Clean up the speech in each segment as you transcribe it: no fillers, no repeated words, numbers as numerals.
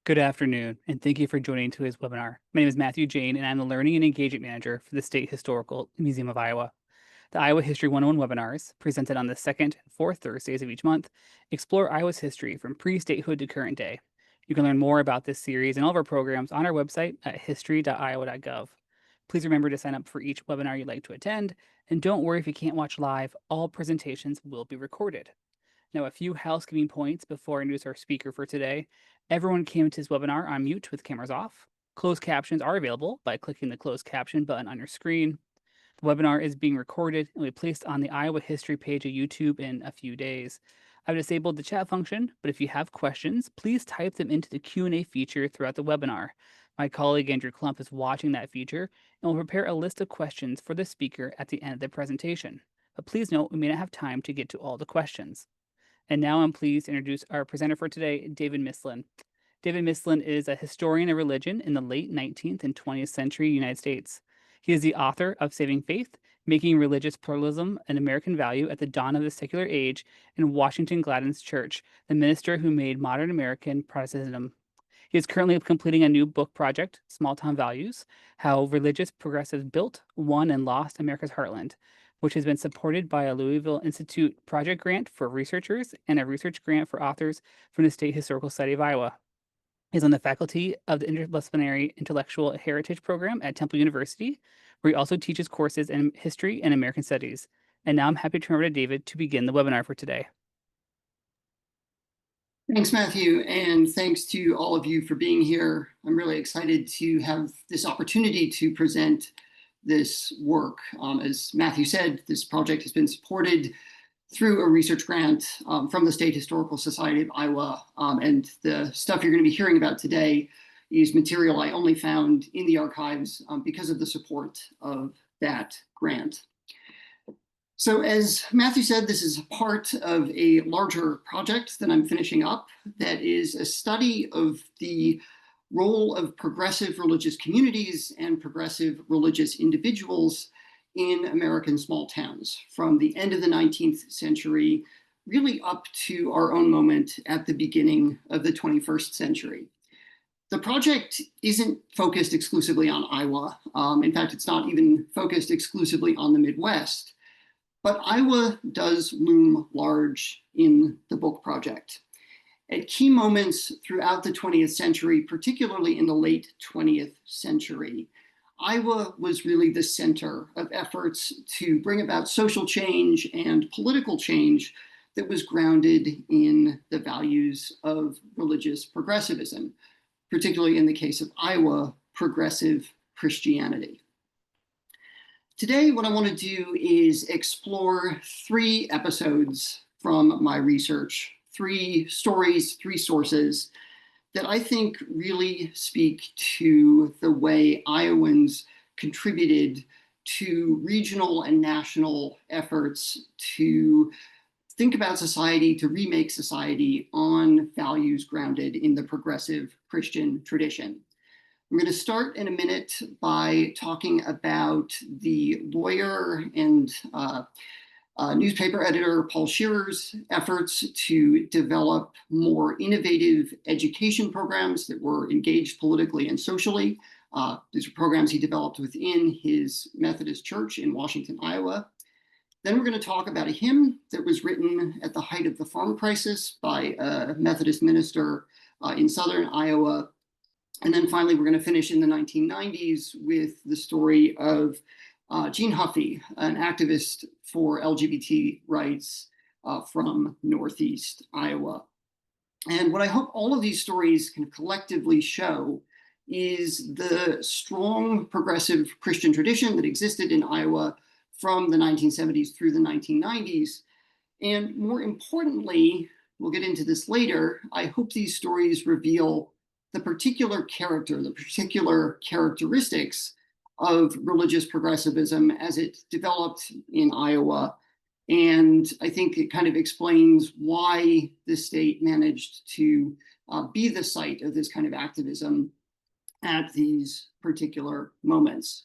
Good afternoon, and thank you for joining today's webinar. My name is Matthew Jane, and I'm the Learning and Engagement Manager for the State Historical Museum of Iowa. The Iowa History 101 webinars, presented on the second and fourth Thursdays of each month, explore Iowa's history from pre-statehood to current day. You can learn more about this series and all of our programs on our website at history.iowa.gov. Please remember to sign up for each webinar you'd like to attend, and don't worry if you can't watch live, all presentations will be recorded. Now, a few housekeeping points before I introduce our speaker for today. Everyone came to this webinar on mute with cameras off. Closed captions are available by clicking the closed caption button on your screen. The webinar is being recorded and will be placed on the Iowa History page of YouTube in a few days. I've disabled the chat function, but if you have questions, please type them into the Q&A feature throughout the webinar. My colleague Andrew Klump is watching that feature and will prepare a list of questions for the speaker at the end of the presentation. But please note, we may not have time to get to all the questions. And now I'm pleased to introduce our presenter for today, David Mislin. David Mislin is a historian of religion in the late 19th and 20th century United States. He is the author of Saving Faith, Making Religious Pluralism an American Value at the Dawn of the Secular Age, and Washington Gladden's Church, the minister who made modern American Protestantism. He is currently completing a new book project, Small Town Values, How Religious Progressives Built, Won, and Lost America's Heartland, which has been supported by a Louisville Institute project grant for researchers and a research grant for authors from the State Historical Society of Iowa. He's on the faculty of the Interdisciplinary Intellectual Heritage Program at Temple University, where he also teaches courses in history and American studies. And now I'm happy to turn over to David to begin the webinar for today. Thanks, Matthew, and thanks to all of you for being here. I'm really excited to have this opportunity to present this work. As Matthew said, this project has been supported through a research grant from the State Historical Society of Iowa, and the stuff you're going to be hearing about today is material I only found in the archives because of the support of that grant. So as Matthew said, this is part of a larger project that I'm finishing up that is a study of the role of progressive religious communities and progressive religious individuals in American small towns from the end of the 19th century, really up to our own moment at the beginning of the 21st century. The project isn't focused exclusively on Iowa. In fact, it's not even focused exclusively on the Midwest, but Iowa does loom large in the book project. At key moments throughout the 20th century, particularly in the late 20th century, Iowa was really the center of efforts to bring about social change and political change that was grounded in the values of religious progressivism, particularly in the case of Iowa, progressive Christianity. Today, what I want to do is explore 3 episodes from my research, 3 stories, 3 sources that I think really speak to the way Iowans contributed to regional and national efforts to think about society, to remake society on values grounded in the progressive Christian tradition. I'm going to start in a minute by talking about the lawyer and newspaper editor Paul Shearer's efforts to develop more innovative education programs that were engaged politically and socially. These are programs he developed within his Methodist church in Washington, Iowa. Then we're going to talk about a hymn that was written at the height of the farm crisis by a Methodist minister in southern Iowa. And then finally, we're going to finish in the 1990s with the story of Jean Huffey, an activist for LGBT rights from Northeast Iowa. And what I hope all of these stories can collectively show is the strong progressive Christian tradition that existed in Iowa from the 1970s through the 1990s. And more importantly, we'll get into this later, I hope these stories reveal the particular character, the particular characteristics of religious progressivism as it developed in Iowa. And I think it kind of explains why the state managed to be the site of this kind of activism at these particular moments.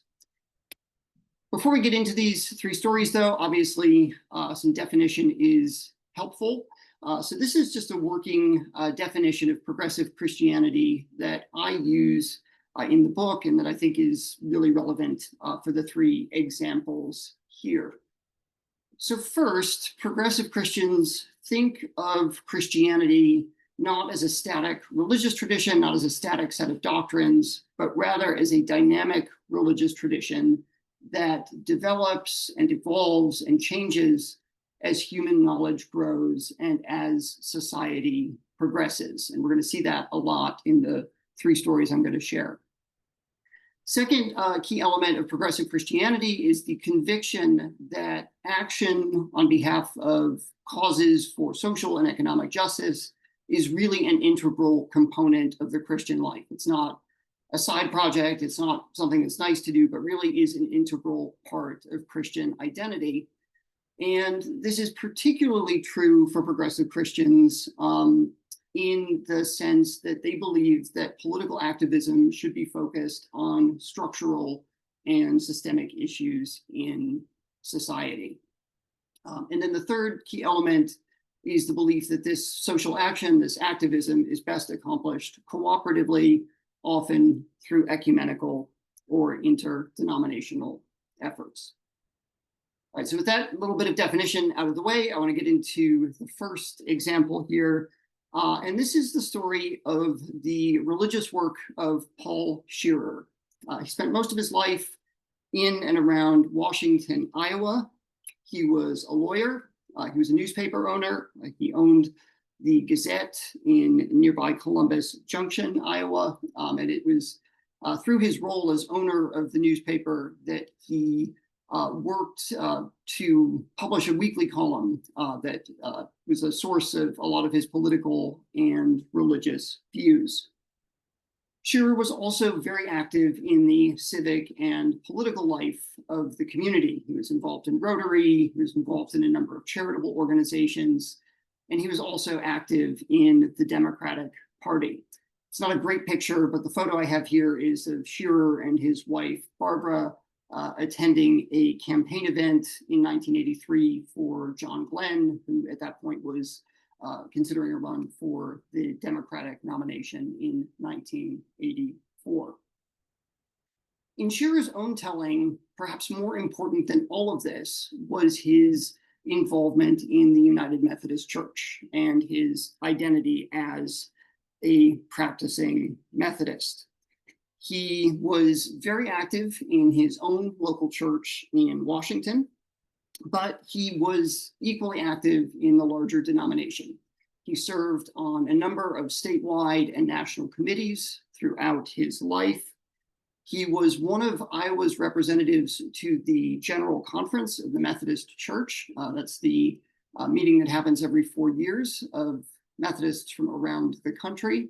Before we get into these 3 stories, though, obviously some definition is helpful. So this is just a working definition of progressive Christianity that I use in the book and that I think is really relevant for the three examples here. So first, progressive Christians think of Christianity not as a static religious tradition, not as a static set of doctrines, but rather as a dynamic religious tradition that develops and evolves and changes as human knowledge grows and as society progresses. And we're going to see that a lot in the three stories I'm going to share. Second key element of progressive Christianity is the conviction that action on behalf of causes for social and economic justice is really an integral component of the Christian life. It's not a side project, it's not something that's nice to do, but really is an integral part of Christian identity. And this is particularly true for progressive Christians in the sense that they believe that political activism should be focused on structural and systemic issues in society. And then the third key element is the belief that this social action, this activism, is best accomplished cooperatively, often through ecumenical or interdenominational efforts. All right, so with that little bit of definition out of the way, I want to get into the first example here. And this is the story of the religious work of Paul Shearer. He spent most of his life in and around Washington, Iowa. He was a lawyer. He was a newspaper owner. He owned the Gazette in nearby Columbus Junction, Iowa. And it was through his role as owner of the newspaper that he worked to publish a weekly column that was a source of a lot of his political and religious views. Shearer was also very active in the civic and political life of the community. He was involved in Rotary, he was involved in a number of charitable organizations, and he was also active in the Democratic Party. It's not a great picture, but the photo I have here is of Shearer and his wife, Barbara, attending a campaign event in 1983 for John Glenn, who at that point was considering a run for the Democratic nomination in 1984. In Shearer's own telling, perhaps more important than all of this was his involvement in the United Methodist Church and his identity as a practicing Methodist. He was very active in his own local church in Washington, but he was equally active in the larger denomination. He served on a number of statewide and national committees throughout his life. He was one of Iowa's representatives to the General Conference of the Methodist Church. That's the meeting that happens every 4 years of Methodists from around the country.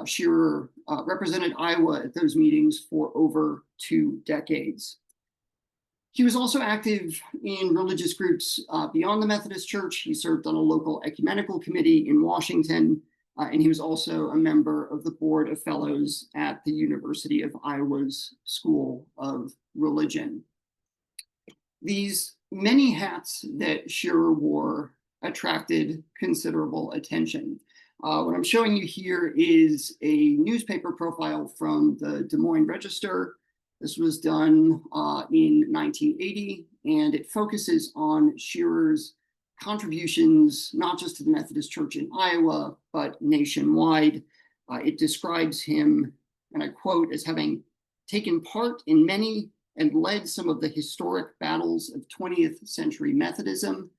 Shearer represented Iowa at those meetings for over 2 decades. He was also active in religious groups beyond the Methodist Church. He served on a local ecumenical committee in Washington, and he was also a member of the Board of Fellows at the University of Iowa's School of Religion. These many hats that Shearer wore attracted considerable attention. What I'm showing you here is a newspaper profile from the Des Moines Register. This was done in 1980, and it focuses on Shearer's contributions, not just to the Methodist Church in Iowa, but nationwide. It describes him, and I quote, as having taken part in many and led some of the historic battles of 20th century Methodism.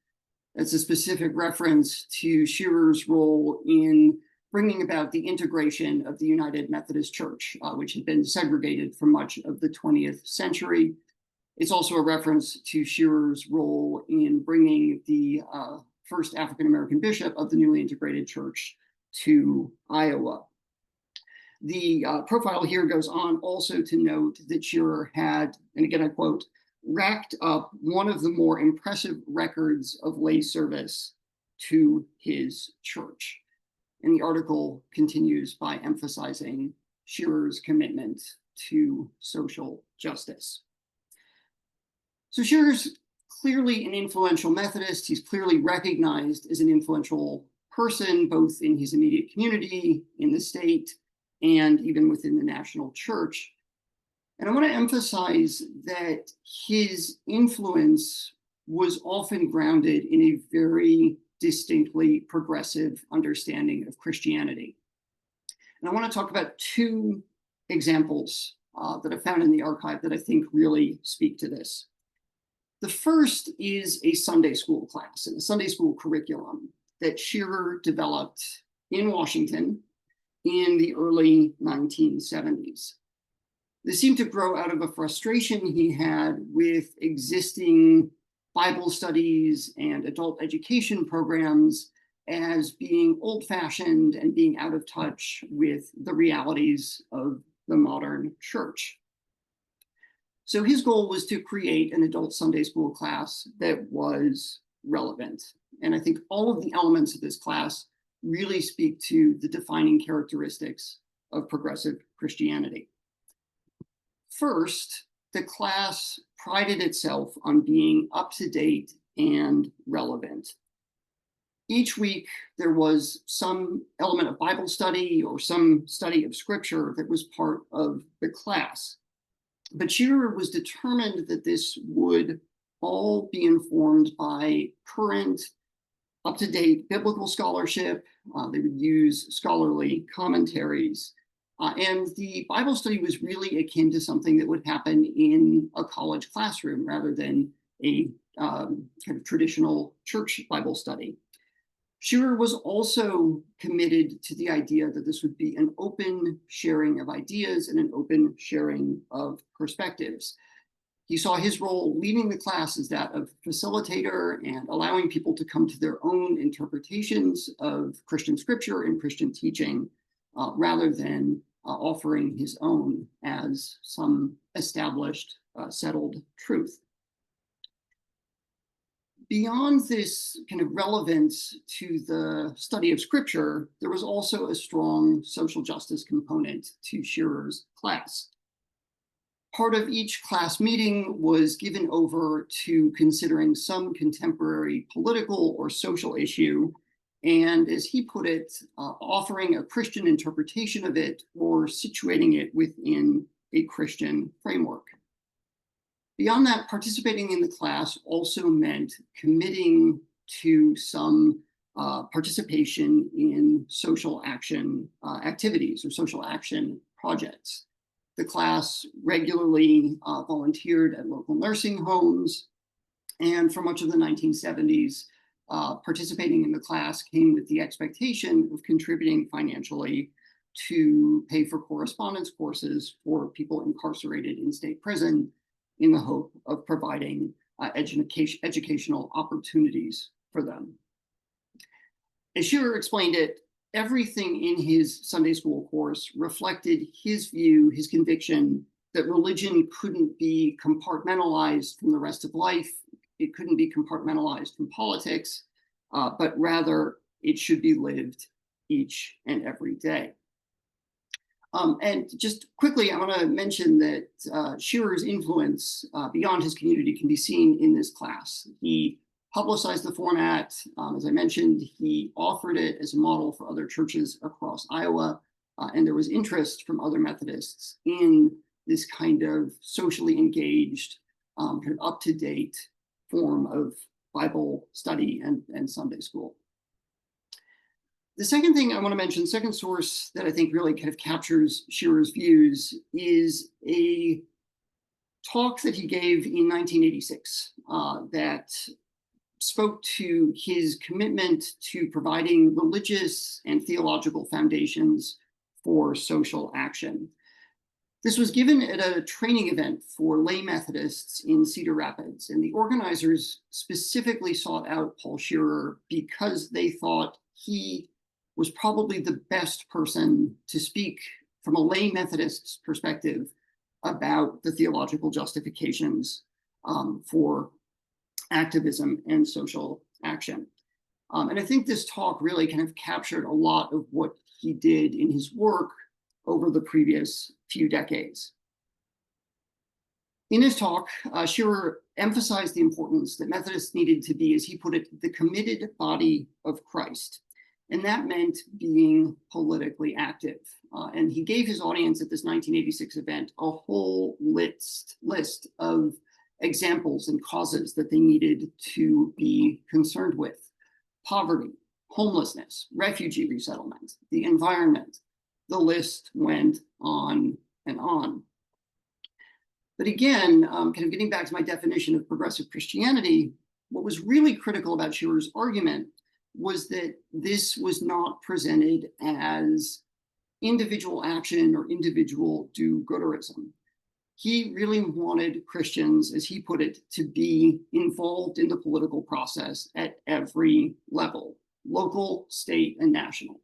That's a specific reference to Shearer's role in bringing about the integration of the United Methodist Church, which had been segregated for much of the 20th century. It's also a reference to Shearer's role in bringing the first African-American bishop of the newly integrated church to Iowa. The profile here goes on also to note that Shearer had, and again I quote, racked up one of the more impressive records of lay service to his church. And the article continues by emphasizing Shearer's commitment to social justice. So Shearer's clearly an influential Methodist. He's clearly recognized as an influential person, both in his immediate community, in the state, and even within the national church. And I want to emphasize that his influence was often grounded in a very distinctly progressive understanding of Christianity. And I want to talk about two examples that I found in the archive that I think really speak to this. The first is a Sunday school class and a Sunday school curriculum that Shearer developed in Washington in the early 1970s. This seemed to grow out of a frustration he had with existing Bible studies and adult education programs as being old-fashioned and being out of touch with the realities of the modern church. So his goal was to create an adult Sunday school class that was relevant. And I think all of the elements of this class really speak to the defining characteristics of progressive Christianity. First, the class prided itself on being up to date and relevant. Each week, there was some element of Bible study or some study of scripture that was part of the class. But Shearer was determined that this would all be informed by current, up-to-date biblical scholarship. They would use scholarly commentaries. And the Bible study was really akin to something that would happen in a college classroom rather than a kind of traditional church Bible study. Shearer was also committed to the idea that this would be an open sharing of ideas and an open sharing of perspectives. He saw his role leading the class as that of facilitator and allowing people to come to their own interpretations of Christian scripture and Christian teaching, rather than offering his own as some established, settled truth. Beyond this kind of relevance to the study of scripture, there was also a strong social justice component to Shearer's class. Part of each class meeting was given over to considering some contemporary political or social issue, and as he put it, offering a Christian interpretation of it or situating it within a Christian framework. Beyond that, participating in the class also meant committing to some participation in social action activities or social action projects. The class regularly volunteered at local nursing homes, and for much of the 1970s, participating in the class came with the expectation of contributing financially to pay for correspondence courses for people incarcerated in state prison, in the hope of providing educational opportunities for them. As Shearer explained it, everything in his Sunday school course reflected his view, his conviction that religion couldn't be compartmentalized from the rest of life. It couldn't be compartmentalized from politics, but rather it should be lived each and every day. And just quickly, I want to mention that Shearer's influence beyond his community can be seen in this class. He publicized the format. As I mentioned, he offered it as a model for other churches across Iowa, and there was interest from other Methodists in this kind of socially engaged, kind of up-to-date form of Bible study and Sunday school. The second thing I want to mention, second source that I think really kind of captures Shearer's views, is a talk that he gave in 1986 that spoke to his commitment to providing religious and theological foundations for social action. This was given at a training event for lay Methodists in Cedar Rapids, and the organizers specifically sought out Paul Shearer because they thought he was probably the best person to speak from a lay Methodist's perspective about the theological justifications for activism and social action. And I think this talk really kind of captured a lot of what he did in his work over the previous few decades. In his talk, Shearer emphasized the importance that Methodists needed to be, as he put it, the committed body of Christ. And that meant being politically active. And he gave his audience at this 1986 event a whole list of examples and causes that they needed to be concerned with: poverty, homelessness, refugee resettlement, the environment. The list went on and on. But again, kind of getting back to my definition of progressive Christianity, what was really critical about Shearer's argument was that this was not presented as individual action or individual do-gooderism. He really wanted Christians, as he put it, to be involved in the political process at every level: local, state, and national.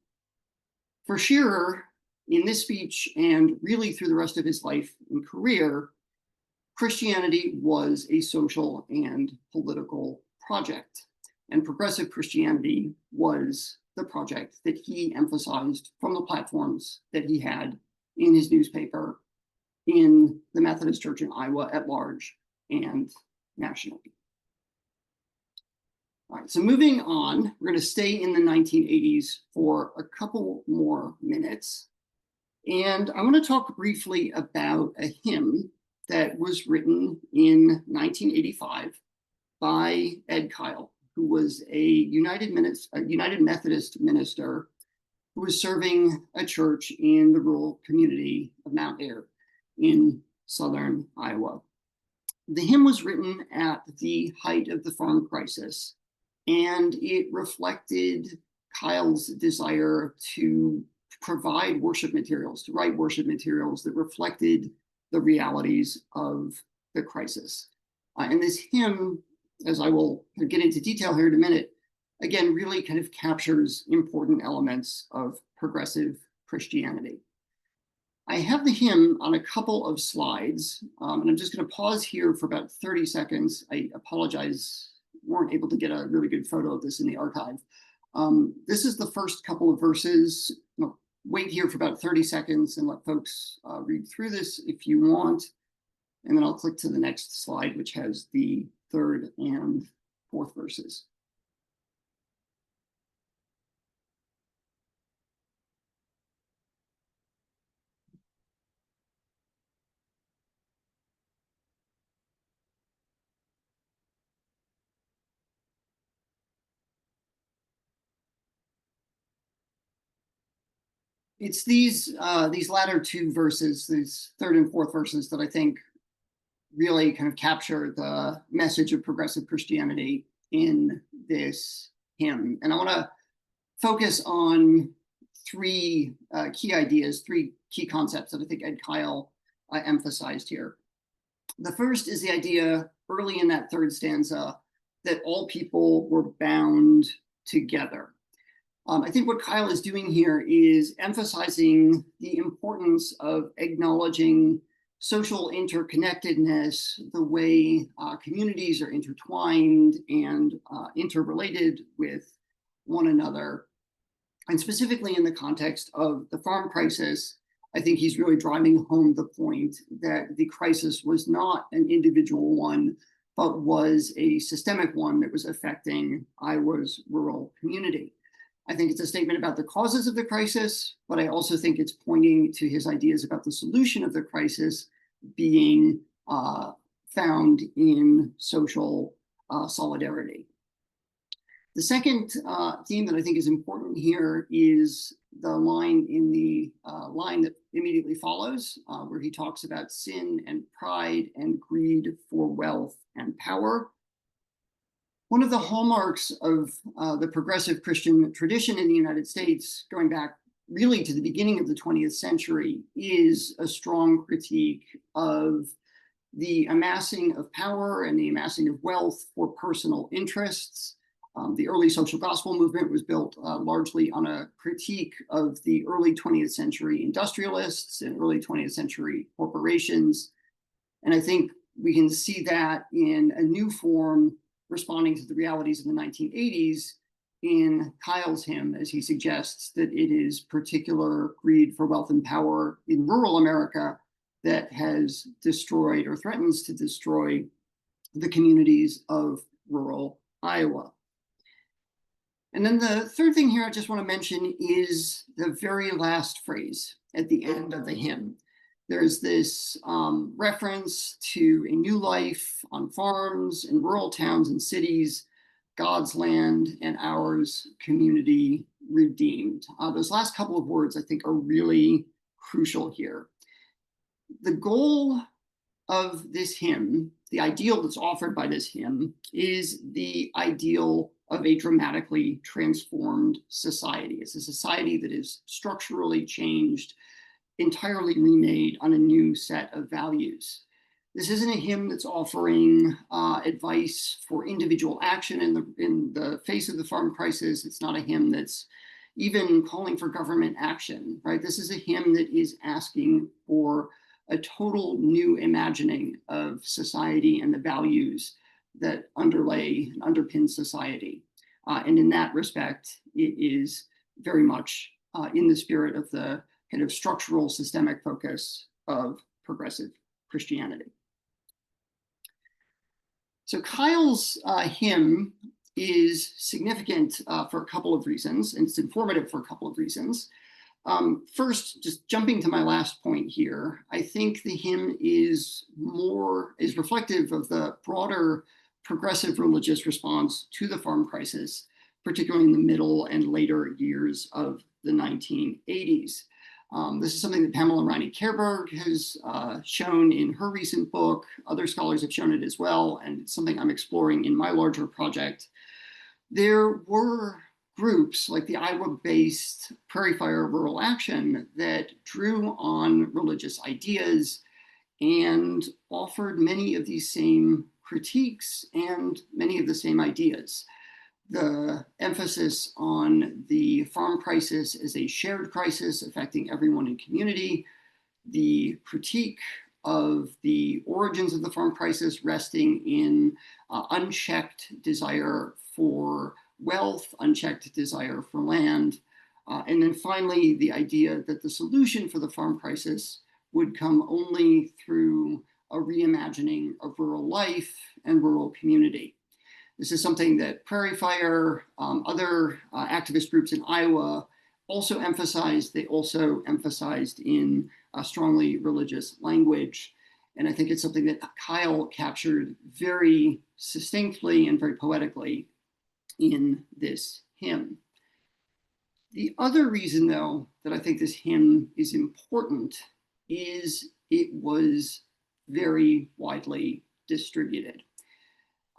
For Shearer, in this speech and really through the rest of his life and career, Christianity was a social and political project, and progressive Christianity was the project that he emphasized from the platforms that he had in his newspaper, in the Methodist Church in Iowa at large, and nationally. All right, so moving on, we're going to stay in the 1980s for a couple more minutes. And I want to talk briefly about a hymn that was written in 1985 by Ed Kyle, who was a United Methodist minister who was serving a church in the rural community of Mount Ayr in southern Iowa. The hymn was written at the height of the farm crisis, and it reflected Kyle's desire to provide worship materials, to write worship materials that reflected the realities of the crisis. And this hymn, as I will get into detail here in a minute, again, really kind of captures important elements of progressive Christianity. I have the hymn on a couple of slides, and I'm just going to pause here for about 30 seconds. I apologize, weren't able to get a really good photo of this in the archive. This is the first couple of verses. I'll wait here for about 30 seconds and let folks read through this if you want. And then I'll click to the next slide, which has the third and fourth verses. It's these latter two verses, these third and fourth verses, that I think really kind of capture the message of progressive Christianity in this hymn. And I want to focus on three key ideas, three key concepts that I think Ed Kyle emphasized here. The first is the idea early in that third stanza that all people were bound together. I think what Kyle is doing here is emphasizing the importance of acknowledging social interconnectedness, the way communities are intertwined and interrelated with one another. And specifically in the context of the farm crisis, I think he's really driving home the point that the crisis was not an individual one, but was a systemic one that was affecting Iowa's rural community. I think it's a statement about the causes of the crisis, but I also think it's pointing to his ideas about the solution of the crisis being found in social solidarity. The second theme that I think is important here is the line in the line that immediately follows, where he talks about sin and pride and greed for wealth and power. One of the hallmarks of the progressive Christian tradition in the United States, going back really to the beginning of the 20th century, is a strong critique of the amassing of power and the amassing of wealth for personal interests. The early social gospel movement was built largely on a critique of the early 20th century industrialists and early 20th century corporations. And I think we can see that in a new form, responding to the realities of the 1980s in Kyle's hymn, as he suggests that it is particular greed for wealth and power in rural America that has destroyed or threatens to destroy the communities of rural Iowa. And then the third thing here I just want to mention is the very last phrase at the end of the hymn. There's this reference to a new life on farms in rural towns and cities, God's land and ours, community redeemed. Those last couple of words I think are really crucial here. The goal of this hymn, the ideal that's offered by this hymn, is the ideal of a dramatically transformed society. It's a society that is structurally changed, entirely remade on a new set of values. This isn't a hymn that's offering advice for individual action in the face of the farm crisis. It's not a hymn that's even calling for government action, right? This is a hymn that is asking for a total new imagining of society and the values that underlay and underpin society. And in that respect, it is very much in the spirit of the kind of structural systemic focus of progressive Christianity. So Kyle's hymn is significant for a couple of reasons, and it's informative for a couple of reasons. First, just jumping to my last point here, I think the hymn is reflective of the broader progressive religious response to the farm crisis, particularly in the middle and later years of the 1980s. This is something that Pamela Riney-Kerberg has shown in her recent book. Other scholars have shown it as well, and it's something I'm exploring in my larger project. There were groups like the Iowa-based Prairie Fire Rural Action that drew on religious ideas and offered many of these same critiques and many of the same ideas. The emphasis on the farm crisis as a shared crisis affecting everyone in community, the critique of the origins of the farm crisis resting in unchecked desire for wealth, unchecked desire for land, and then finally the idea that the solution for the farm crisis would come only through a reimagining of rural life and rural community. This is something that Prairie Fire, other activist groups in Iowa also emphasized. They also emphasized in strongly religious language. And I think it's something that Kyle captured very succinctly and very poetically in this hymn. The other reason, though, that I think this hymn is important is it was very widely distributed.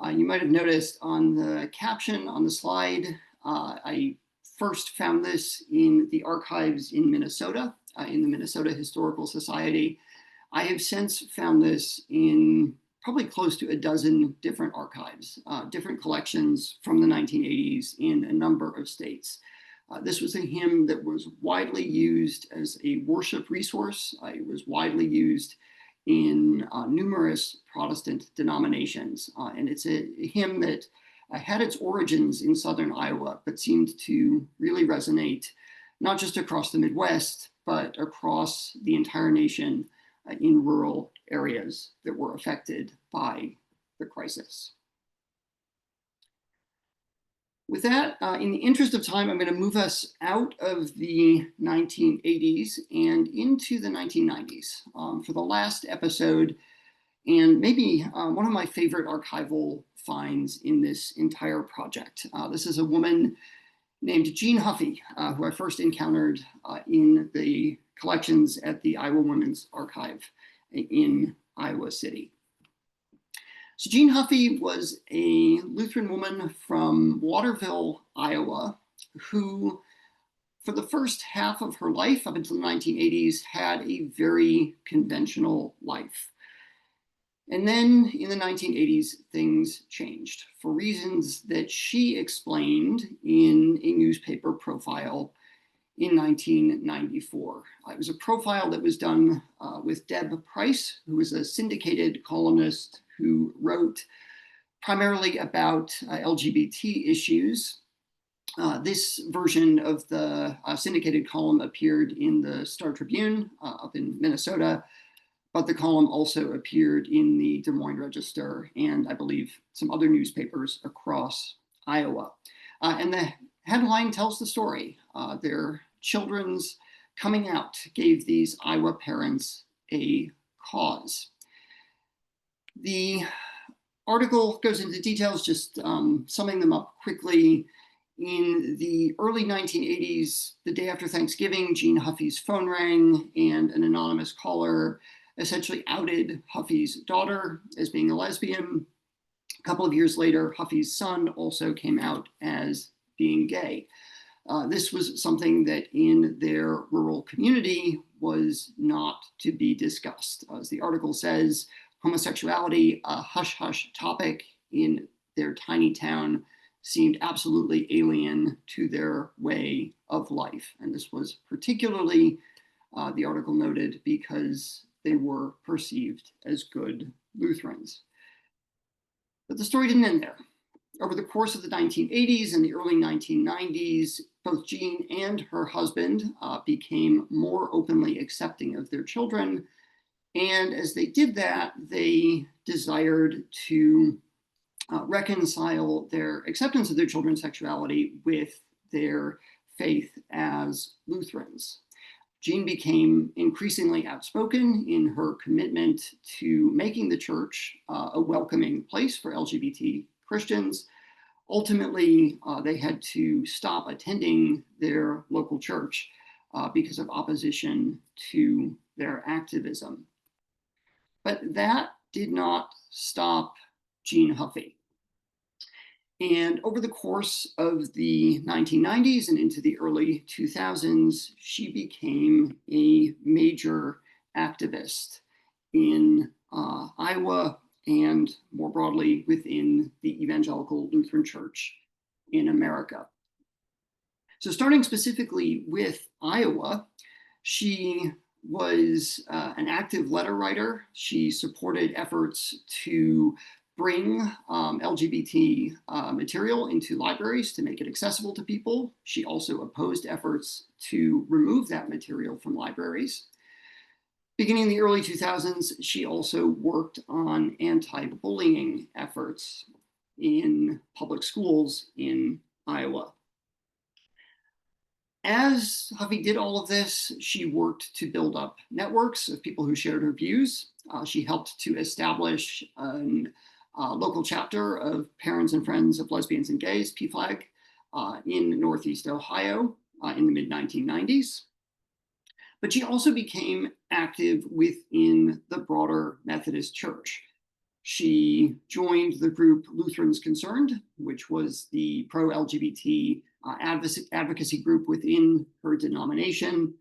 You might have noticed on the caption on the slide, I first found this in the archives in Minnesota, in the Minnesota Historical Society. I have since found this in probably close to a dozen different archives, different collections from the 1980s in a number of states. This was a hymn that was widely used as a worship resource. It was widely used in numerous Protestant denominations. And it's a hymn that had its origins in Southern Iowa, but seemed to really resonate not just across the Midwest, but across the entire nation in rural areas that were affected by the crisis. With that, in the interest of time, I'm going to move us out of the 1980s and into the 1990s for the last episode, and maybe one of my favorite archival finds in this entire project. This is a woman named Jean Huffey, who I first encountered in the collections at the Iowa Women's Archive in Iowa City. So Jean Huffey was a Lutheran woman from Waterville, Iowa, who for the first half of her life up until the 1980s had a very conventional life. And then in the 1980s, things changed for reasons that she explained in a newspaper profile in 1994. It was a profile that was done with Deb Price, who was a syndicated columnist who wrote primarily about LGBT issues. This version of the syndicated column appeared in the Star Tribune up in Minnesota, but the column also appeared in the Des Moines Register and I believe some other newspapers across Iowa. And the headline tells the story. Their children's coming out gave these Iowa parents a cause. The article goes into details, just summing them up quickly. In the early 1980s, the day after Thanksgiving, Jean Huffey's phone rang and an anonymous caller essentially outed Huffey's daughter as being a lesbian. A couple of years later, Huffey's son also came out as being gay. This was something that in their rural community was not to be discussed. As the article says, homosexuality, a hush-hush topic in their tiny town, seemed absolutely alien to their way of life. And this was particularly, the article noted, because they were perceived as good Lutherans. But the story didn't end there. Over the course of the 1980s and the early 1990s, both Jean and her husband became more openly accepting of their children. And as they did that, they desired to reconcile their acceptance of their children's sexuality with their faith as Lutherans. Jean became increasingly outspoken in her commitment to making the church a welcoming place for LGBT Christians. Ultimately, they had to stop attending their local church because of opposition to their activism. But that did not stop Jean Huffey. And over the course of the 1990s and into the early 2000s, she became a major activist in Iowa and more broadly within the evangelical Lutheran Church in America. So starting specifically with Iowa, she was an active letter writer. She supported efforts to bring LGBT material into libraries to make it accessible to people. She also opposed efforts to remove that material from libraries. Beginning in the early 2000s, she also worked on anti-bullying efforts in public schools in Iowa. As Huffey did all of this, she worked to build up networks of people who shared her views. She helped to establish a local chapter of Parents and Friends of Lesbians and Gays, PFLAG, in Northeast Ohio in the mid-1990s. But she also became active within the broader Methodist Church. She joined the group Lutherans Concerned, which was the pro-LGBT advocacy group within her denomination.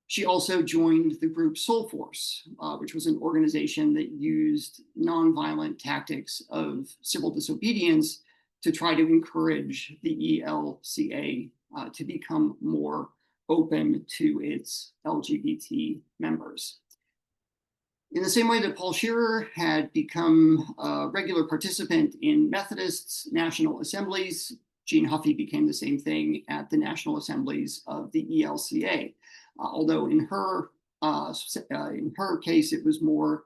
She also joined the group Soul Force, which was an organization that used nonviolent tactics of civil disobedience to try to encourage the ELCA to become more open to its LGBT members. In the same way that Paul Shearer had become a regular participant in Methodists' national assemblies, Jean Huffey became the same thing at the national assemblies of the ELCA. Although in her case, it was more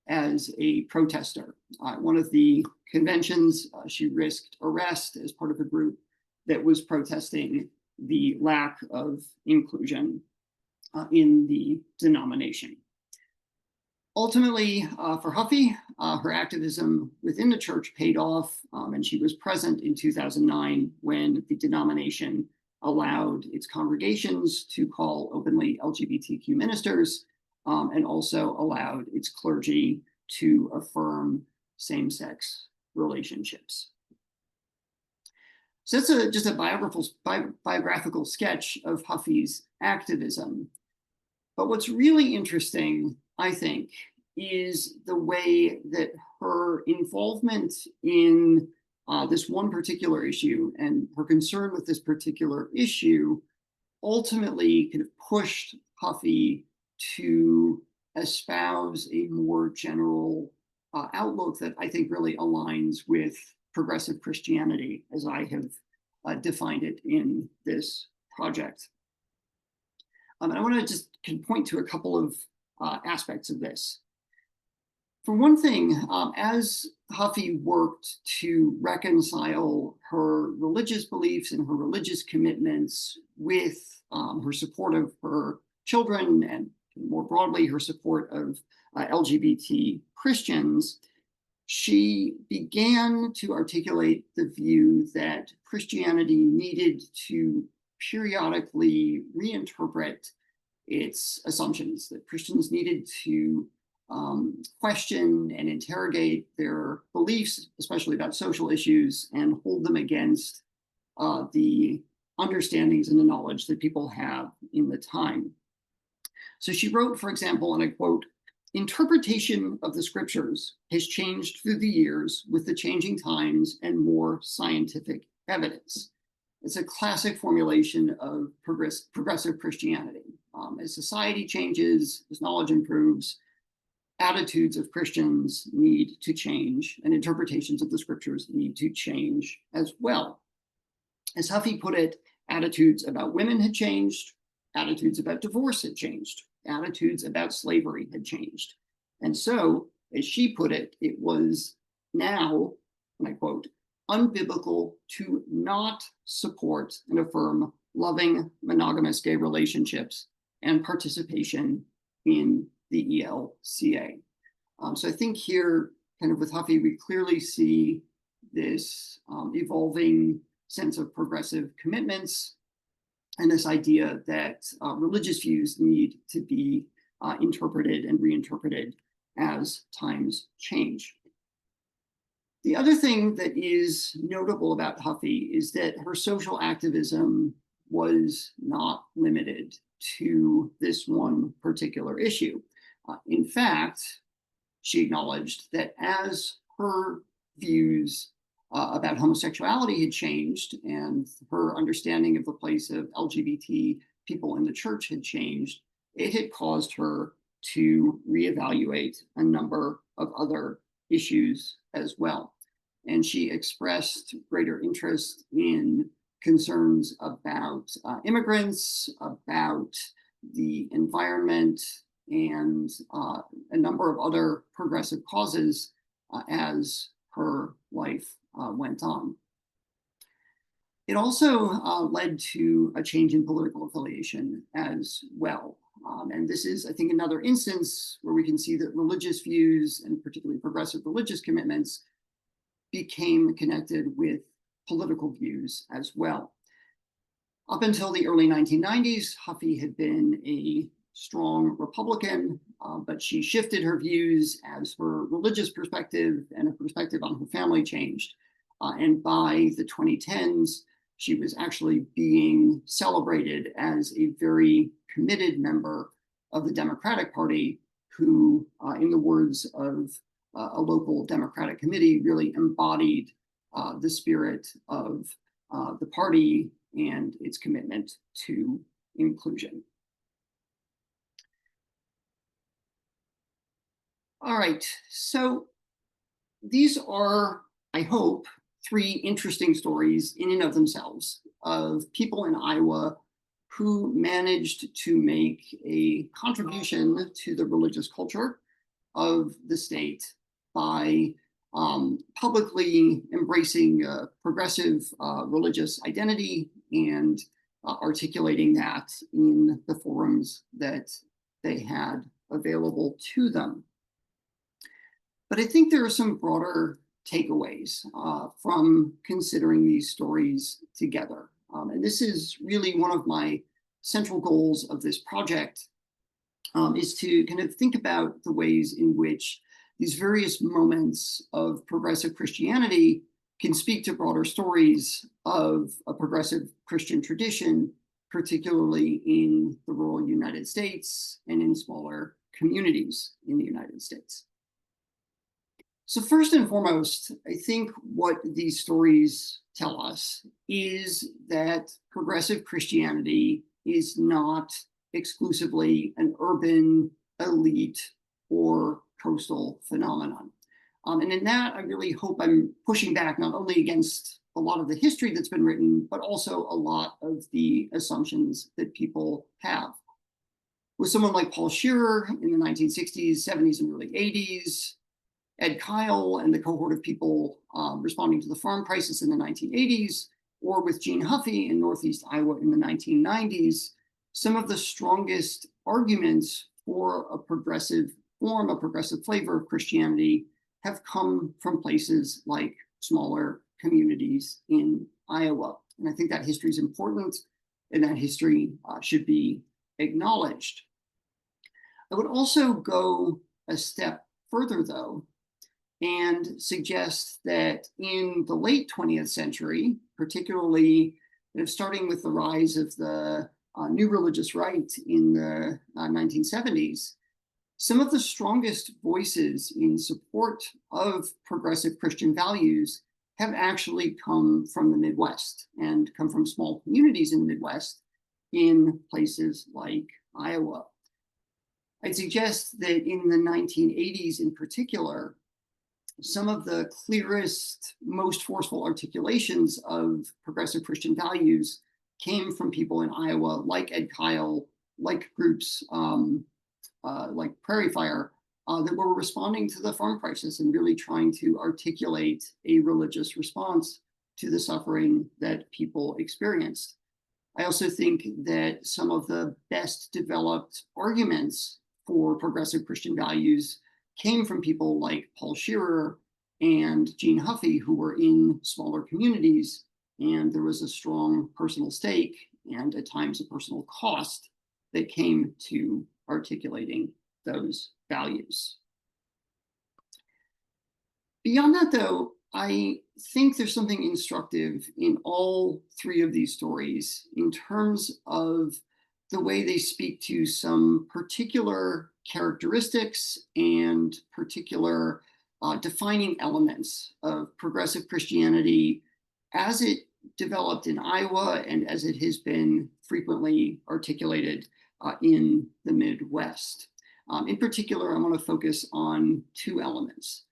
as a protester. One of the conventions, she risked arrest as part of a group that was protesting the lack of inclusion in the denomination. Ultimately, for Huffey, her activism within the church paid off, and she was present in 2009 when the denomination allowed its congregations to call openly LGBTQ ministers, and also allowed its clergy to affirm same-sex relationships. So that's just a biographical sketch of Huffey's activism. But what's really interesting, I think, is the way that her involvement in this one particular issue and her concern with this particular issue ultimately kind of pushed Huffey to espouse a more general outlook that I think really aligns with progressive Christianity as I have defined it in this project. And I want to just point to a couple of aspects of this. For one thing, as Huffy worked to reconcile her religious beliefs and her religious commitments with her support of her children and more broadly her support of LGBT Christians, she began to articulate the view that Christianity needed to periodically reinterpret its assumptions, that Christians needed to question and interrogate their beliefs, especially about social issues, and hold them against the understandings and the knowledge that people have in the time. So she wrote, for example, and I quote, "Interpretation of the scriptures has changed through the years with the changing times and more scientific evidence." It's a classic formulation of progressive Christianity. As society changes, as knowledge improves, attitudes of Christians need to change, and interpretations of the scriptures need to change as well. As Huffy put it, attitudes about women had changed, attitudes about divorce had changed, attitudes about slavery had changed. And so, as she put it, it was now, and I quote, "unbiblical to not support and affirm loving monogamous gay relationships and participation in the ELCA." So I think here, kind of with Huffy, we clearly see this evolving sense of progressive commitments and this idea that religious views need to be interpreted and reinterpreted as times change. The other thing that is notable about Huffy is that her social activism was not limited to this one particular issue. In fact, she acknowledged that as her views about homosexuality had changed and her understanding of the place of LGBT people in the church had changed, it had caused her to reevaluate a number of other issues as well. And she expressed greater interest in concerns about immigrants, about the environment, and a number of other progressive causes as her life went on. It also led to a change in political affiliation as well. And this is, I think, another instance where we can see that religious views, and particularly progressive religious commitments, became connected with political views as well. Up until the early 1990s, Huffy had been a strong Republican, but she shifted her views as her religious perspective and her perspective on her family changed. And by the 2010s, she was actually being celebrated as a very committed member of the Democratic Party who, in the words of a local Democratic committee, really embodied the spirit of the party and its commitment to inclusion. All right, so these are, I hope, three interesting stories in and of themselves of people in Iowa who managed to make a contribution to the religious culture of the state by publicly embracing progressive religious identity and articulating that in the forums that they had available to them. But I think there are some broader takeaways from considering these stories together. And this is really one of my central goals of this project, is to kind of think about the ways in which these various moments of progressive Christianity can speak to broader stories of a progressive Christian tradition, particularly in the rural United States and in smaller communities in the United States. So first and foremost, I think what these stories tell us is that progressive Christianity is not exclusively an urban, elite, or coastal phenomenon. And in that, I really hope I'm pushing back not only against a lot of the history that's been written, but also a lot of the assumptions that people have. With someone like Paul Shearer in the 1960s, 70s, and early 80s, Ed Kyle and the cohort of people responding to the farm crisis in the 1980s, or with Gene Huffey in Northeast Iowa in the 1990s, some of the strongest arguments for a progressive form, a progressive flavor of Christianity have come from places like smaller communities in Iowa. And I think that history is important and that history should be acknowledged. I would also go a step further, though, and suggest that in the late 20th century, particularly starting with the rise of the new religious right in the 1970s, some of the strongest voices in support of progressive Christian values have actually come from the Midwest and come from small communities in the Midwest in places like Iowa. I'd suggest that in the 1980s in particular, some of the clearest, most forceful articulations of progressive Christian values came from people in Iowa, like Ed Kyle, like groups like Prairie Fire, that were responding to the farm crisis and really trying to articulate a religious response to the suffering that people experienced. I also think that some of the best developed arguments for progressive Christian values came from people like Paul Shearer and Gene Huffey, who were in smaller communities, and there was a strong personal stake and at times a personal cost that came to articulating those values. Beyond that, though, I think there's something instructive in all three of these stories in terms of the way they speak to some particular characteristics and particular defining elements of progressive Christianity as it developed in Iowa and as it has been frequently articulated in the Midwest. In particular, I want to focus on two elements.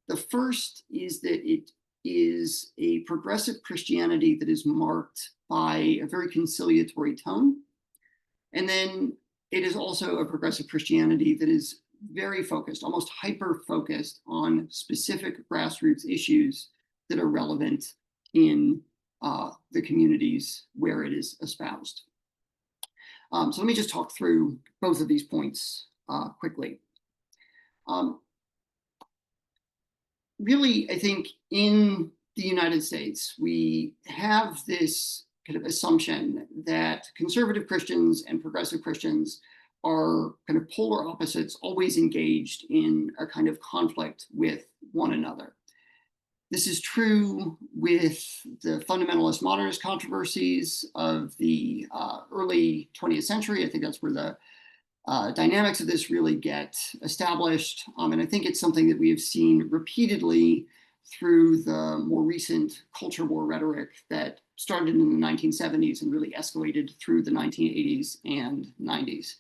The first is that it is a progressive Christianity that is marked by a very conciliatory tone. And then it is also a progressive Christianity that is very focused, almost hyper-focused on specific grassroots issues that are relevant in the communities where it is espoused. So let me just talk through both of these points quickly. Really, I think in the United States, we have this kind of assumption that conservative Christians and progressive Christians are kind of polar opposites, always engaged in a kind of conflict with one another. This is true with the fundamentalist modernist controversies of the early 20th century. I think that's where the dynamics of this really get established. And I think it's something that we have seen repeatedly through the more recent culture war rhetoric that started in the 1970s and really escalated through the 1980s and 90s.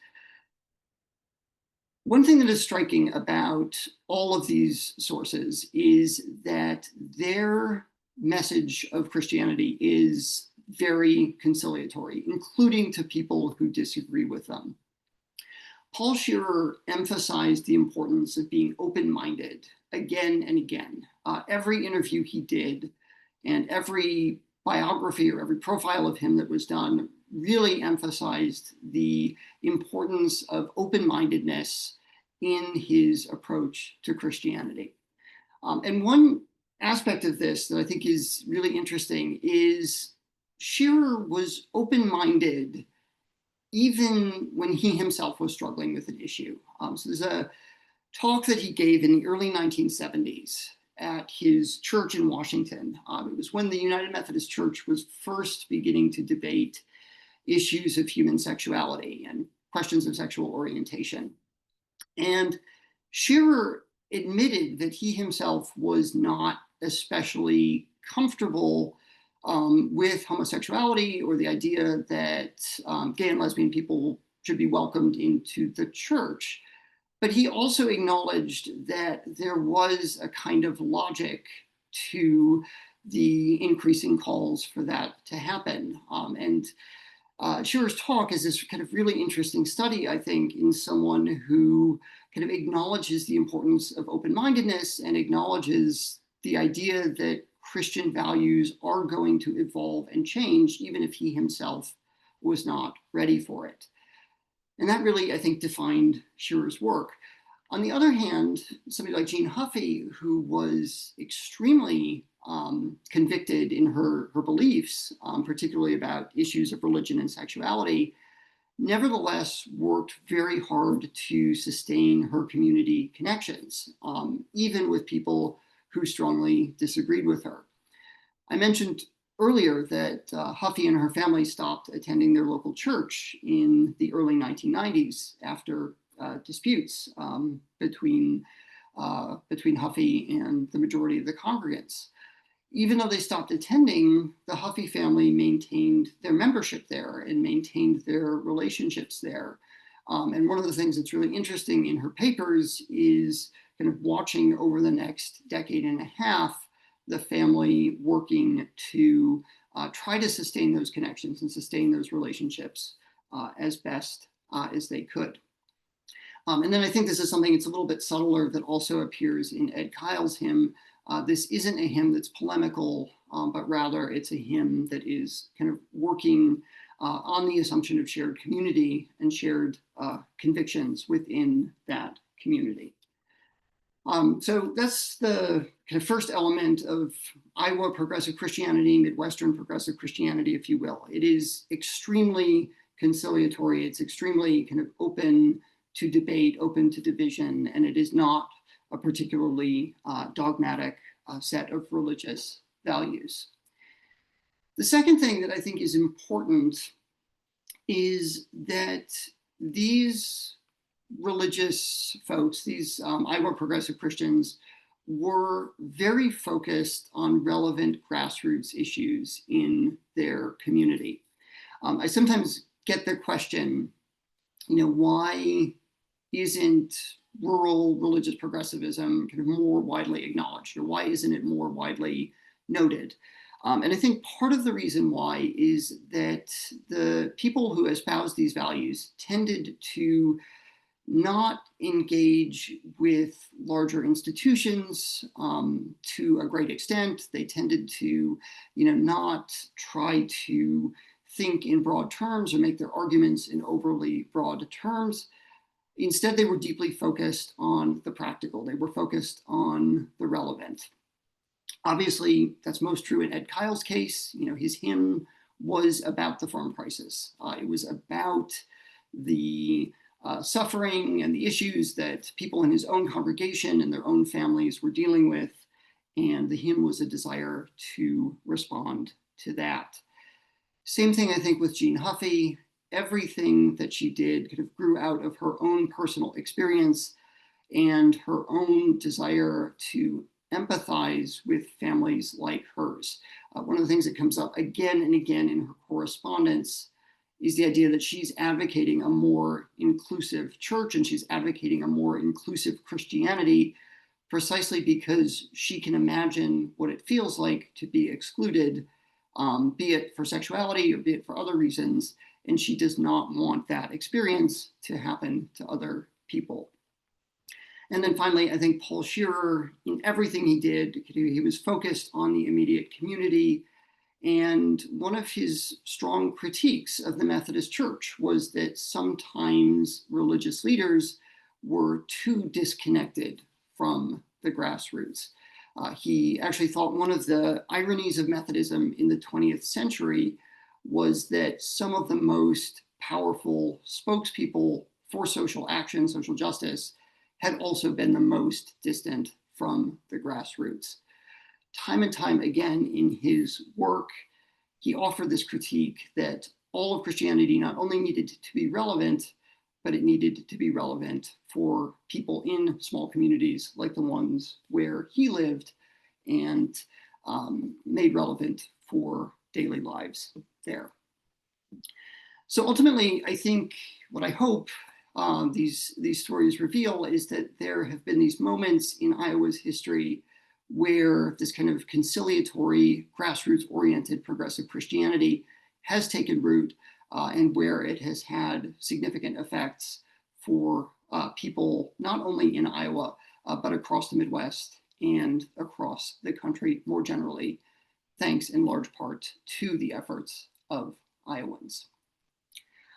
One thing that is striking about all of these sources is that their message of Christianity is very conciliatory, including to people who disagree with them. Paul Shearer emphasized the importance of being open-minded again and again. Every interview he did and every biography or every profile of him that was done really emphasized the importance of open-mindedness in his approach to Christianity. And one aspect of this that I think is really interesting is Shearer was open-minded even when he himself was struggling with an issue. So there's a talk that he gave in the early 1970s at his church in Washington. It was when the United Methodist Church was first beginning to debate issues of human sexuality and questions of sexual orientation. And Shearer admitted that he himself was not especially comfortable with homosexuality or the idea that gay and lesbian people should be welcomed into the church. But he also acknowledged that there was a kind of logic to the increasing calls for that to happen. Shearer's talk is this kind of really interesting study, I think, in someone who kind of acknowledges the importance of open-mindedness and acknowledges the idea that Christian values are going to evolve and change, even if he himself was not ready for it. And that really, I think, defined Shearer's work. On the other hand, somebody like Jean Huffey, who was extremely convicted in her beliefs, particularly about issues of religion and sexuality, nevertheless worked very hard to sustain her community connections, even with people who strongly disagreed with her. I mentioned earlier that Huffey and her family stopped attending their local church in the early 1990s after disputes between Huffey and the majority of the congregants. Even though they stopped attending, the Huffey family maintained their membership there and maintained their relationships there. And one of the things that's really interesting in her papers is kind of watching over the next decade and a half, the family working to try to sustain those connections and sustain those relationships as best as they could. And then I think this is something that's a little bit subtler that also appears in Ed Kyle's hymn. This isn't a hymn that's polemical, but rather it's a hymn that is kind of working on the assumption of shared community and shared convictions within that community. So that's the kind of first element of Iowa progressive Christianity, Midwestern progressive Christianity, if you will. It is extremely conciliatory. It's extremely kind of open to debate, open to division, and it is not a particularly dogmatic set of religious values. The second thing that I think is important is that these religious folks, these Iowa progressive Christians, were very focused on relevant grassroots issues in their community. I sometimes get the question, why isn't rural religious progressivism kind of more widely acknowledged, or why isn't it more widely noted? And I think part of the reason why is that the people who espouse these values tended to not engage with larger institutions to a great extent. They tended to, not try to think in broad terms or make their arguments in overly broad terms. Instead, they were deeply focused on the practical. They were focused on the relevant. Obviously, that's most true in Ed Kyle's case. His hymn was about the farm crisis. It was about the suffering and the issues that people in his own congregation and their own families were dealing with. And the hymn was a desire to respond to that. Same thing, I think, with Jean Huffey. Everything that she did kind of grew out of her own personal experience and her own desire to empathize with families like hers. One of the things that comes up again and again in her correspondence is the idea that she's advocating a more inclusive church and she's advocating a more inclusive Christianity precisely because she can imagine what it feels like to be excluded, be it for sexuality or be it for other reasons, and she does not want that experience to happen to other people. And then finally, I think Paul Shearer, in everything he did, he was focused on the immediate community. And one of his strong critiques of the Methodist Church was that sometimes religious leaders were too disconnected from the grassroots. He actually thought one of the ironies of Methodism in the 20th century was that some of the most powerful spokespeople for social action, social justice, had also been the most distant from the grassroots. Time and time again in his work, he offered this critique that all of Christianity not only needed to be relevant, but it needed to be relevant for people in small communities like the ones where he lived and made relevant for daily lives there. So ultimately, I think what I hope these stories reveal is that there have been these moments in Iowa's history where this kind of conciliatory, grassroots-oriented progressive Christianity has taken root and where it has had significant effects for people, not only in Iowa, but across the Midwest and across the country more generally, thanks in large part to the efforts of Iowans.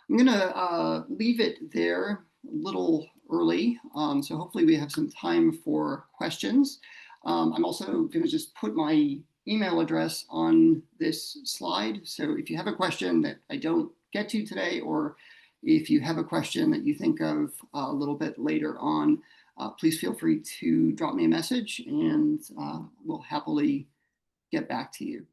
I'm going to leave it there a little early, so hopefully we have some time for questions. I'm also going to just put my email address on this slide, so if you have a question that I don't get to today, or if you have a question that you think of a little bit later on, please feel free to drop me a message and we'll happily get back to you.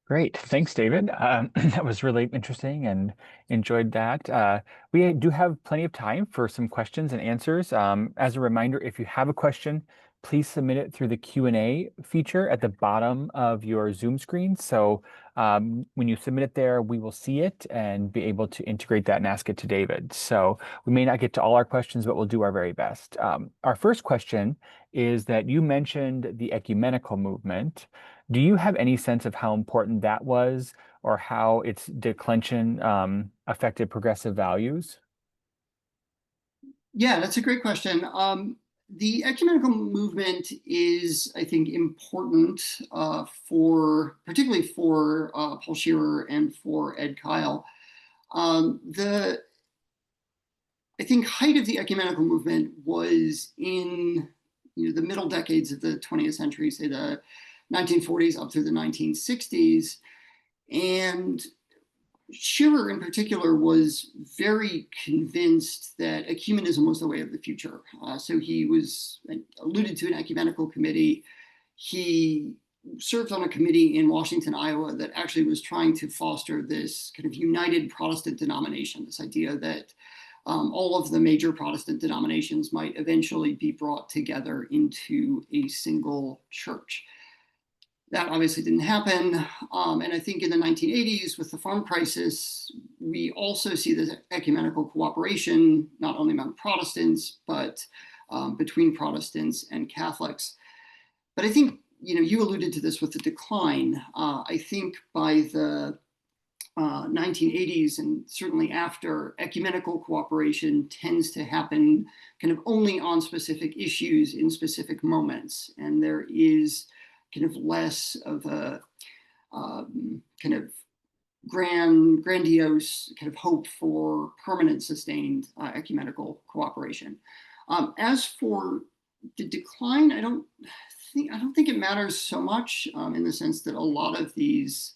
Great. Thanks, David. That was really interesting and enjoyed that. We do have plenty of time for some questions and answers. As a reminder, if you have a question, please submit it through the Q&A feature at the bottom of your Zoom screen. So when you submit it there, we will see it and be able to integrate that and ask it to David. So we may not get to all our questions, but we'll do our very best. Our first question is that you mentioned the ecumenical movement. Do you have any sense of how important that was or how its declension affected progressive values? Yeah, that's a great question. The ecumenical movement is, I think, important particularly for Paul Shearer and for Ed Kyle. I think height of the ecumenical movement was in the middle decades of the 20th century, say the 1940s up through the 1960s. And Shearer in particular was very convinced that ecumenism was the way of the future. So he was alluded to an ecumenical committee. He served on a committee in Washington, Iowa, that actually was trying to foster this kind of united Protestant denomination, this idea that all of the major Protestant denominations might eventually be brought together into a single church. That obviously didn't happen. And I think in the 1980s, with the farm crisis, we also see this ecumenical cooperation, not only among Protestants, but between Protestants and Catholics. But I think, you alluded to this with the decline. I think by the 1980s and certainly after, ecumenical cooperation tends to happen kind of only on specific issues in specific moments. And there is kind of less of a kind of grandiose kind of hope for permanent sustained ecumenical cooperation. As for the decline, I don't think it matters so much in the sense that a lot of these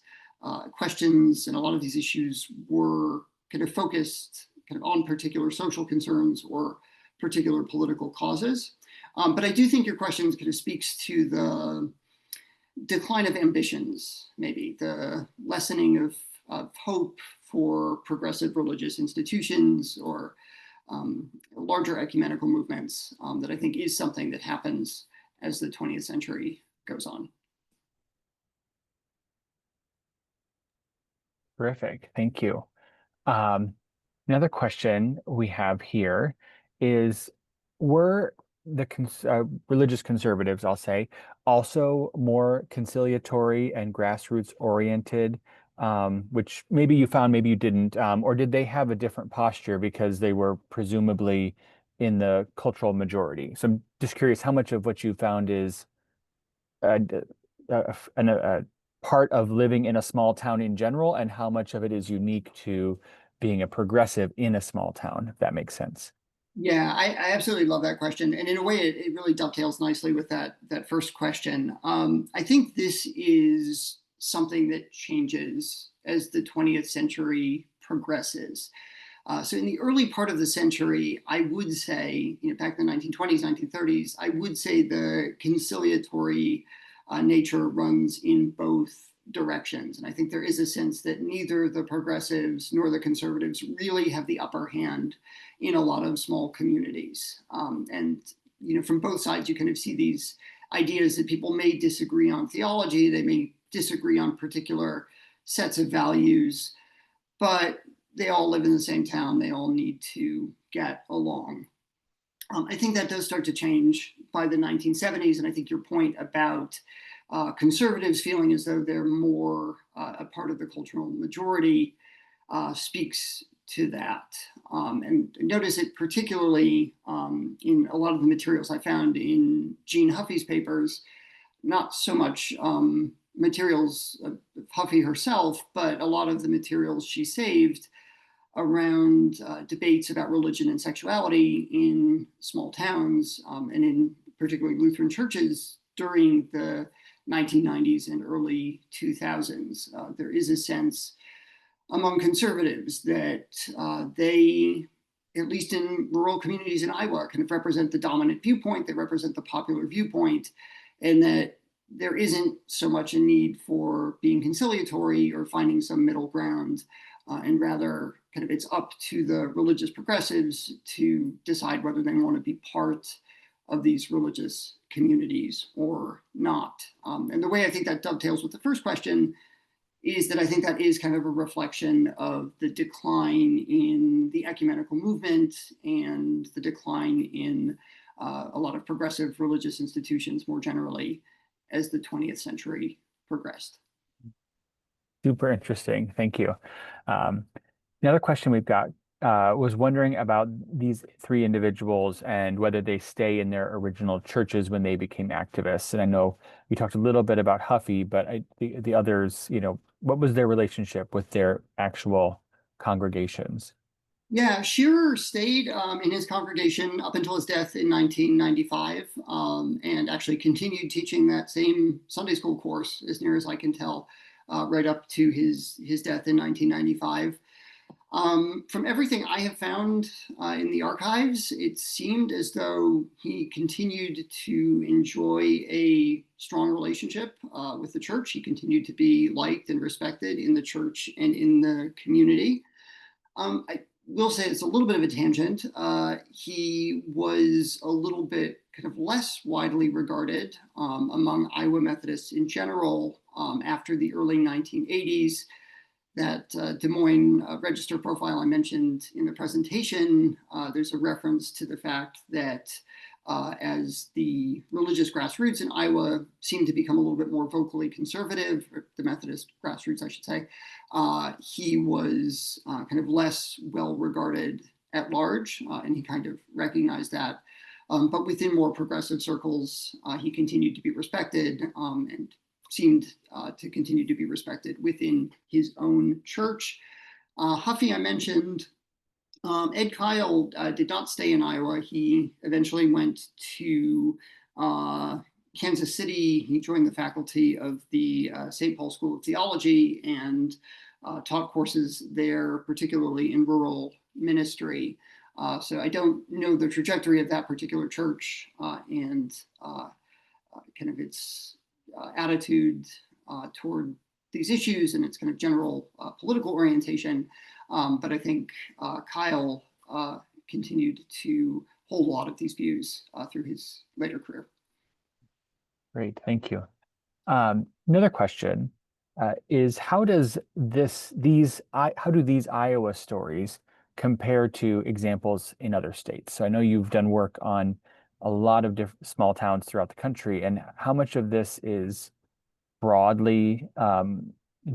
questions and a lot of these issues were kind of focused kind of on particular social concerns or particular political causes. But I do think your question kind of speaks to the decline of ambitions, maybe the lessening of hope for progressive religious institutions or larger ecumenical movements that I think is something that happens as the 20th century goes on. Terrific. Thank you. Another question we have here is, were the religious conservatives, I'll say, also more conciliatory and grassroots oriented, which maybe you found, maybe you didn't, or did they have a different posture because they were presumably in the cultural majority? So I'm just curious how much of what you found is a part of living in a small town in general, and how much of it is unique to being a progressive in a small town, if that makes sense. Yeah, I absolutely love that question. And in a way, it really dovetails nicely with that first question. I think this is something that changes as the 20th century progresses. So in the early part of the century, I would say, back in the 1920s, 1930s, I would say the conciliatory nature runs in both directions. And I think there is a sense that neither the progressives nor the conservatives really have the upper hand in a lot of small communities. And from both sides, you kind of see these ideas that people may disagree on theology, they may disagree on particular sets of values, but they all live in the same town, they all need to get along. I think that does start to change by the 1970s, and I think your point about conservatives feeling as though they're more a part of the cultural majority speaks to that. And notice it particularly in a lot of the materials I found in Jean Huffey's papers, not so much materials of Huffey herself, but a lot of the materials she saved around debates about religion and sexuality in small towns and in particularly Lutheran churches during the 1990s and early 2000s. There is a sense among conservatives that they, at least in rural communities in Iowa, kind of represent the dominant viewpoint, they represent the popular viewpoint, and that there isn't so much a need for being conciliatory or finding some middle ground, and rather kind of it's up to the religious progressives to decide whether they want to be part of these religious communities or not. And the way I think that dovetails with the first question is that I think that is kind of a reflection of the decline in the ecumenical movement and the decline in a lot of progressive religious institutions more generally as the 20th century progressed. Super interesting. Thank you. Another question we've got was wondering about these three individuals and whether they stay in their original churches when they became activists. And I know we talked a little bit about Huffey, but the others, what was their relationship with their actual congregations? Yeah, Shearer stayed in his congregation up until his death in 1995, and actually continued teaching that same Sunday school course, as near as I can tell, right up to his death in 1995. From everything I have found in the archives, it seemed as though he continued to enjoy a strong relationship with the church. He continued to be liked and respected in the church and in the community. I will say it's a little bit of a tangent. He was a little bit kind of less widely regarded among Iowa Methodists in general after the early 1980s. That Des Moines Register profile I mentioned in the presentation, there's a reference to the fact that as the religious grassroots in Iowa seemed to become a little bit more vocally conservative, or the Methodist grassroots, I should say, he was kind of less well regarded at large, and he kind of recognized that. But within more progressive circles, he continued to be respected and seemed to continue to be respected within his own church. Huffey, I mentioned. Ed Kyle did not stay in Iowa. He eventually went to Kansas City. He joined the faculty of the St. Paul School of Theology and taught courses there, particularly in rural ministry. So I don't know the trajectory of that particular church and kind of its attitude toward these issues and its kind of general political orientation. But I think Kyle continued to hold a lot of these views through his later career. Great, thank you. Another question is how do these Iowa stories compare to examples in other states? So I know you've done work on a lot of different small towns throughout the country, and how much of this is broadly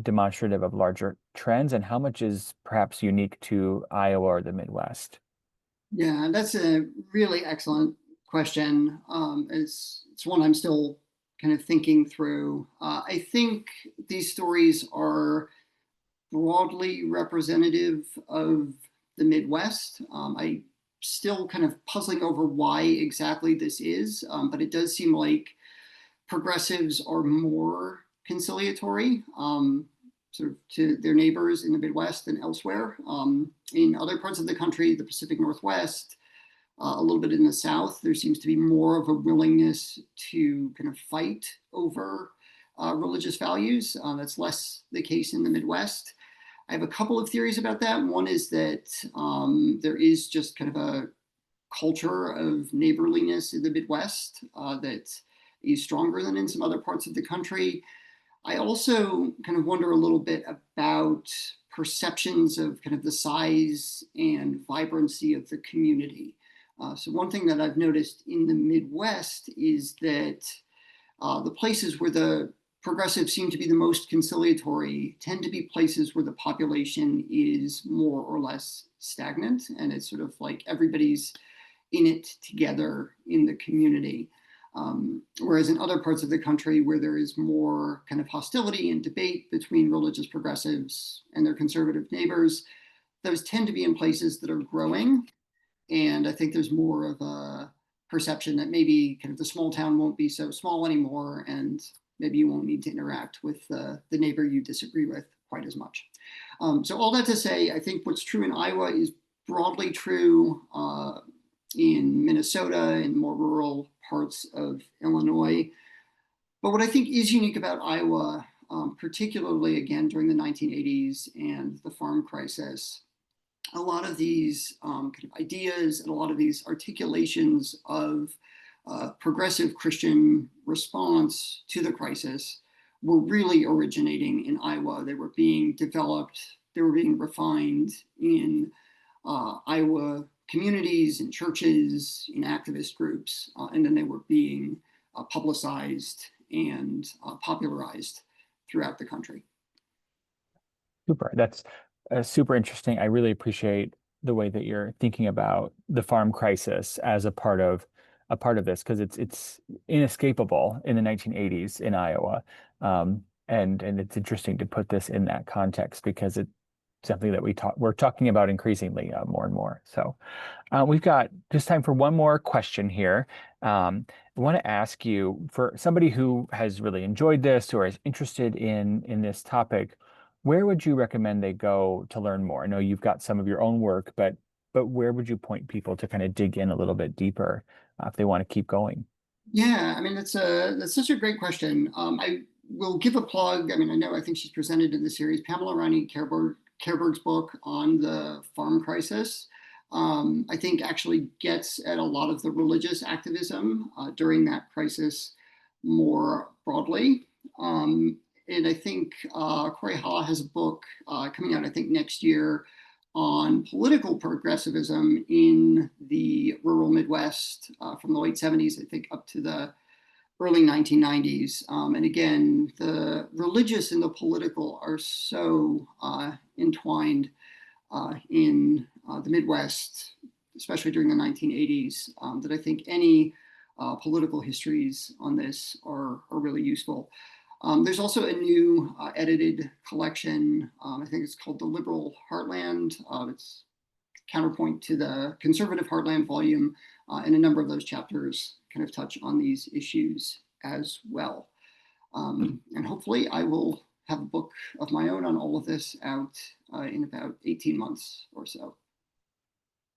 demonstrative of larger trends, and how much is perhaps unique to Iowa or the Midwest? Yeah, that's a really excellent question. It's one I'm still kind of thinking through. I think these stories are broadly representative of the Midwest. I still kind of puzzling over why exactly this is, but it does seem like progressives are more conciliatory sort of to their neighbors in the Midwest than elsewhere. In other parts of the country, the Pacific Northwest, a little bit in the South, there seems to be more of a willingness to kind of fight over religious values. That's less the case in the Midwest. I have a couple of theories about that. One is that there is just kind of a culture of neighborliness in the Midwest that is stronger than in some other parts of the country. I also kind of wonder a little bit about perceptions of kind of the size and vibrancy of the community. So one thing that I've noticed in the Midwest is that the places where the progressives seem to be the most conciliatory tend to be places where the population is more or less stagnant, and it's sort of like everybody's in it together in the community. Whereas in other parts of the country where there is more kind of hostility and debate between religious progressives and their conservative neighbors, those tend to be in places that are growing. And I think there's more of a perception that maybe kind of the small town won't be so small anymore, and maybe you won't need to interact with the neighbor you disagree with quite as much. So all that to say, I think what's true in Iowa is broadly true in Minnesota and more rural parts of Illinois. But what I think is unique about Iowa, particularly again during the 1980s and the farm crisis, a lot of these kind of ideas and a lot of these articulations of progressive Christian response to the crisis were really originating in Iowa. They were being developed, they were being refined in Iowa communities, in churches, in activist groups, and then they were being publicized and popularized throughout the country. Super. That's super interesting. I really appreciate the way that you're thinking about the farm crisis as a part of this, because it's inescapable in the 1980s in Iowa. And it's interesting to put this in that context because it's something that we're talking about increasingly more and more. So we've got just time for one more question here. I want to ask you, for somebody who has really enjoyed this or is interested in this topic, where would you recommend they go to learn more? I know you've got some of your own work, but where would you point people to kind of dig in a little bit deeper if they want to keep going? Yeah, I mean that's such a great question. I will give a plug. I mean, I think she's presented in the series. Pamela Roney Kerberg's book on the farm crisis, I think actually gets at a lot of the religious activism during that crisis more broadly. And I think Corey Halla has a book coming out, I think, next year on political progressivism in the rural Midwest from the late 70s, I think, up to the early 1990s. And again, the religious and the political are so entwined in the Midwest, especially during the 1980s, that I think any political histories on this are really useful. There's also a new edited collection. I think it's called The Liberal Heartland. It's counterpoint to the Conservative Heartland volume, and a number of those chapters kind of touch on these issues as well. And hopefully I will have a book of my own on all of this out in about 18 months or so.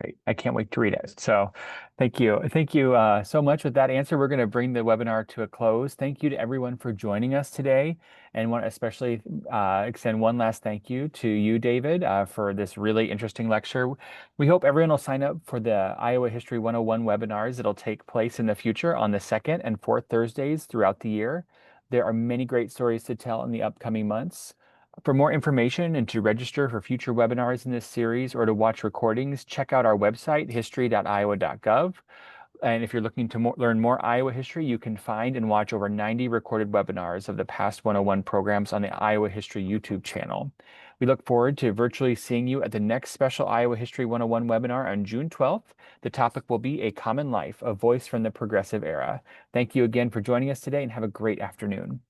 Great. I can't wait to read it. So thank you. Thank you so much. With that answer, we're going to bring the webinar to a close. Thank you to everyone for joining us today. And want to especially extend one last thank you to you, David, for this really interesting lecture. We hope everyone will sign up for the Iowa History 101 webinars that'll take place in the future on the second and fourth Thursdays throughout the year. There are many great stories to tell in the upcoming months. For more information and to register for future webinars in this series or to watch recordings, check out our website, history.iowa.gov. And if you're looking to learn more Iowa history, you can find and watch over 90 recorded webinars of the past 101 programs on the Iowa History YouTube channel. We look forward to virtually seeing you at the next special Iowa History 101 webinar on June 12th. The topic will be A Common Life, a Voice from the Progressive Era. Thank you again for joining us today and have a great afternoon.